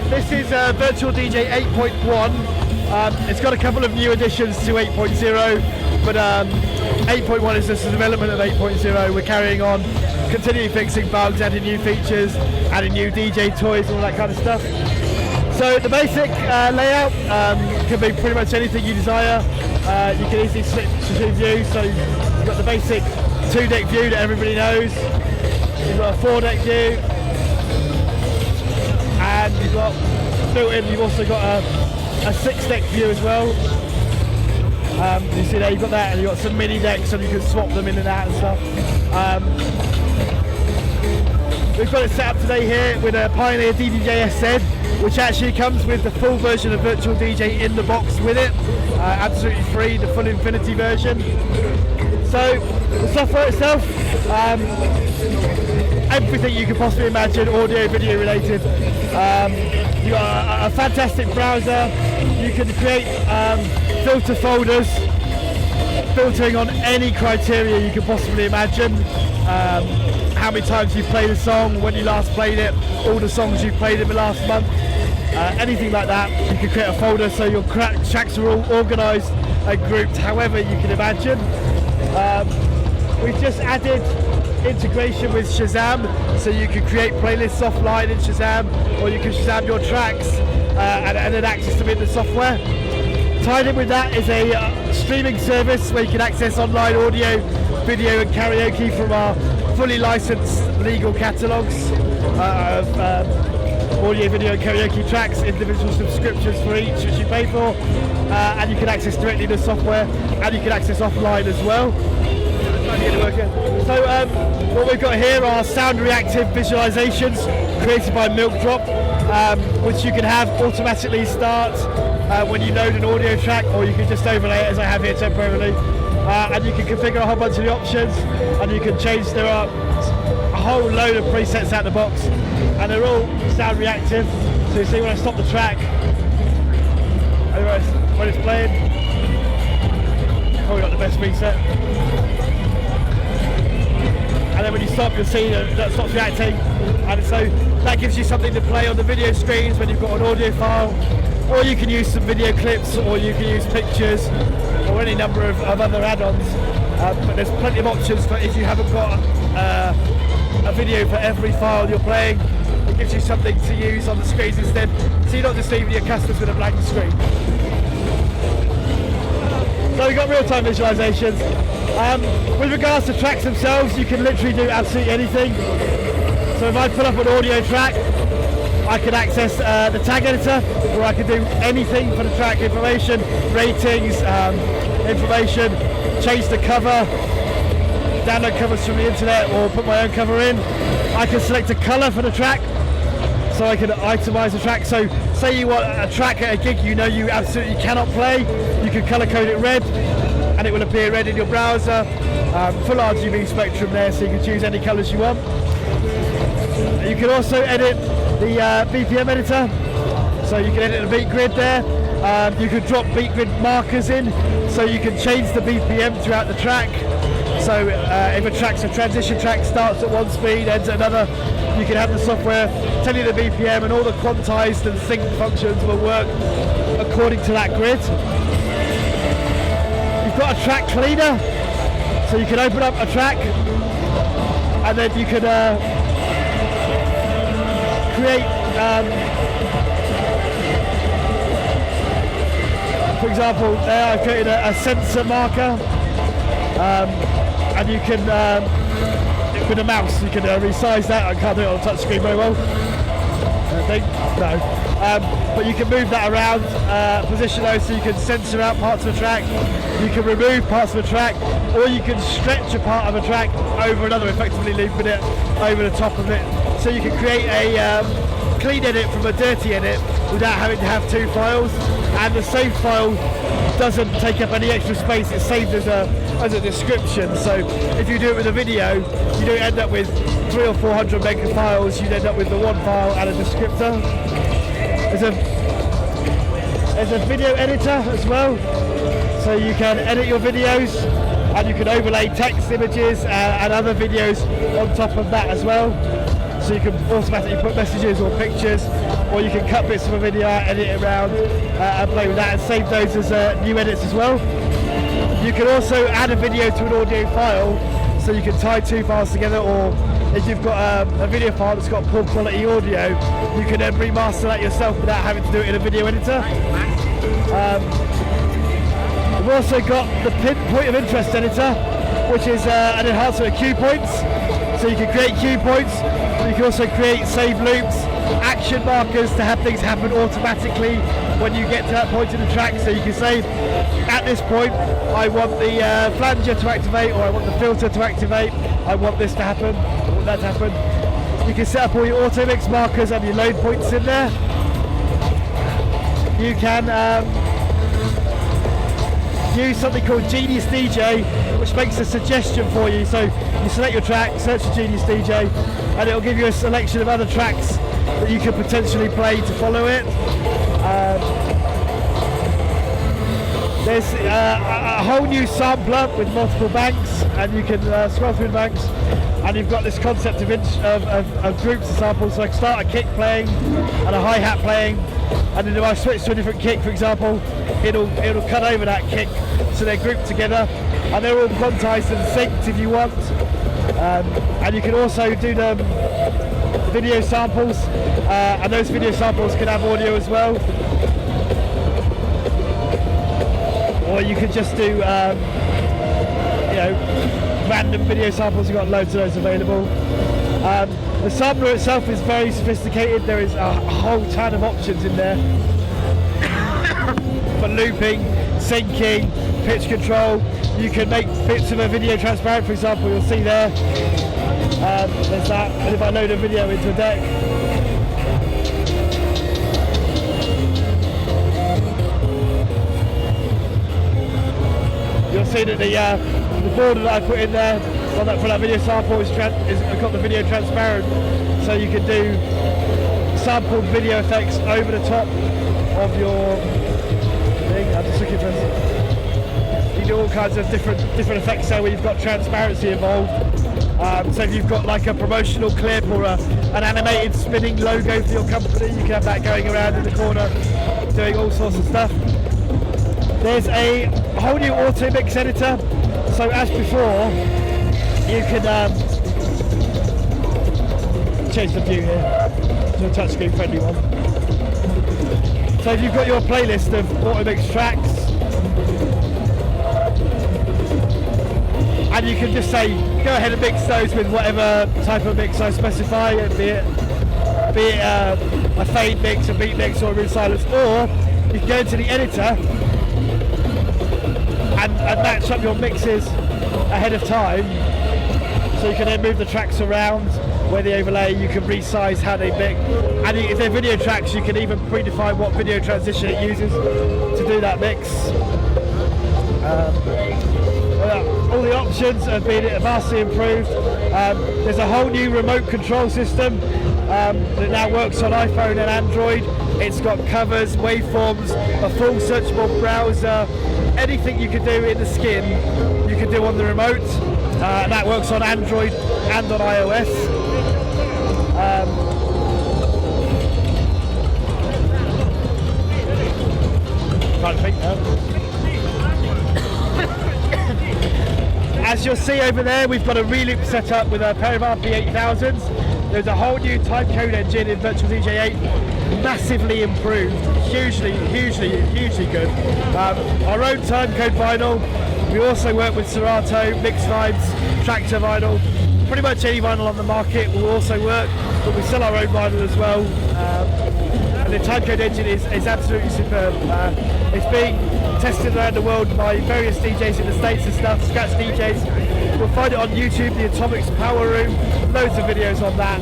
This is Virtual DJ 8.1. It's got a couple of new additions to 8.0, but 8.1 is just a development of 8.0. We're carrying on, continually fixing bugs, adding new features, adding new DJ toys, all that kind of stuff. So the basic layout can be pretty much anything you desire. You can easily switch between views, so you've got the basic 2-deck view that everybody knows. You've got a 4-deck view, and you've got built in, you've also got a 6-deck view as well. You see there, you've got that, and you've got some mini decks, so you can swap them in and out and stuff. We've got it set up today here with a Pioneer ddj-sx, which actually comes with the full version of Virtual DJ in the box with it. Absolutely free, the full Infinity version. So the software itself, everything you could possibly imagine, audio, video related. You've got a fantastic browser. You can create filter folders, filtering on any criteria you could possibly imagine. How many times you've played a song, when you last played it, all the songs you've played in the last month, anything like that. You can create a folder so your tracks are all organised and grouped however you can imagine. We've just added integration with Shazam, so you can create playlists offline in Shazam, or you can Shazam your tracks and then access them in the software. Tied in with that is a streaming service where you can access online audio, video and karaoke from our fully licensed legal catalogues of audio, video and karaoke tracks, individual subscriptions for each which you pay for, and you can access directly the software, and you can access offline as well. So what we've got here are sound reactive visualizations created by Milk Drop, which you can have automatically start when you load an audio track, or you can just overlay it as I have here temporarily. And you can configure a whole bunch of the options, and you can change. There are a whole load of presets out the box, and they're all sound reactive. So you see when I stop the track, when it's playing, probably got the best preset. And then when you stop, you'll see that stops reacting, and so that gives you something to play on the video screens when you've got an audio file, or you can use some video clips, or you can use pictures, or any number of other add-ons. But there's plenty of options for if you haven't got a video for every file you're playing. It gives you something to use on the screens instead, so you're not just leaving your customers with a blank screen. So we've got real-time visualizations. With regards to tracks themselves, you can literally do absolutely anything. So if I put up an audio track, I can access the tag editor, where I can do anything for the track information, ratings, information, change the cover, download covers from the internet, or put my own cover in. I can select a colour for the track, so I can itemize the track. So say you want a track at a gig you know you absolutely cannot play, you can colour code it red, and it will appear red in your browser. Full RGB spectrum there, so you can choose any colours you want. You can also edit the BPM editor, so you can edit the beat grid there. You can drop beat grid markers in, so you can change the BPM throughout the track. So if a track's a transition track, starts at one speed, ends at another, you can have the software tell you the BPM, and all the quantized and sync functions will work according to that grid. You've got a track cleaner, so you can open up a track, and then you can create, for example, there I've created a sensor marker, and you can, with a mouse, you can resize that. I can't do it on touch screen very well, I think, no. But you can move that around, position those so you can censor out parts of a track, you can remove parts of a track, or you can stretch a part of a track over another, effectively leaving it over the top of it. So you can create a clean edit from a dirty edit without having to have two files, and the save file doesn't take up any extra space. It's saved as a description, so if you do it with a video, you don't end up with 300 or 400 mega files, you'd end up with the one file and a descriptor. There's a video editor as well, so you can edit your videos, and you can overlay text, images and other videos on top of that as well. So you can automatically put messages or pictures or you can cut bits of a video out, edit it around, and play with that, and save those as new edits as well. You can also add a video to an audio file, so you can tie two files together, or if you've got a video file that's got poor quality audio, you can then remaster that yourself without having to do it in a video editor. We've also got the point of interest editor, which is an enhancer of cue points. So you can create cue points, you can also create save loops, action markers to have things happen automatically when you get to that point in the track. So you can say, at this point, I want the flanger to activate, or I want the filter to activate, I want this to happen, I want that to happen. You can set up all your auto mix markers and your load points in there. You can use something called Genius DJ, which makes a suggestion for you. So you select your track, search for Genius DJ, and it'll give you a selection of other tracks that you could potentially play to follow it. There's a whole new sampler with multiple banks, and you can scroll through the banks, and you've got this concept of groups of samples. So I can start a kick playing and a hi-hat playing, and then if I switch to a different kick, for example, it'll cut over that kick, so they're grouped together, and they're all quantized and synced if you want. And you can also do the video samples, and those video samples can have audio as well. Or you could just do, random video samples. You've got loads of those available. The sampler itself is very sophisticated. There is a whole ton of options in there for looping, syncing, pitch control. You can make bits of a video transparent, for example. You'll see there. There's that. And if I load a video into a deck, you'll see that the border that I put in there for that video sample is got the video transparent, so you can do sampled video effects over the top of your thing. I'm just looking for. You can do all kinds of different effects there where you've got transparency involved. So if you've got like a promotional clip or an animated spinning logo for your company, you can have that going around in the corner, doing all sorts of stuff. There's a whole new auto mix editor. So as before, you can change the view here to a touchscreen friendly one. So if you've got your playlist of auto mix tracks, and you can just say, go ahead and mix those with whatever type of mix I specify, be it a fade mix, a beat mix, or a real silence, or you can go into the editor and match up your mixes ahead of time, so you can then move the tracks around where they overlay. You can resize how they mix, and if they're video tracks, you can even predefine what video transition it uses to do that mix. All the options have been vastly improved. There's a whole new remote control system that now works on iPhone and Android. It's got covers, waveforms, a full searchable browser. Anything you can do in the skin, you can do on the remote. And that works on Android and on iOS. Trying to think now. As you'll see over there, we've got a reloop set up with a pair of RP8000s. There's a whole new timecode engine in Virtual DJ 8, massively improved, hugely good. Our own timecode vinyl. We also work with Serato, Mix Vibes, Tractor vinyl. Pretty much any vinyl on the market will also work, but we sell our own vinyl as well. And the timecode engine is absolutely superb. It's being tested around the world by various DJs in the States and stuff, scratch DJs. You'll find it on YouTube, the Atomics Power Room, loads of videos on that.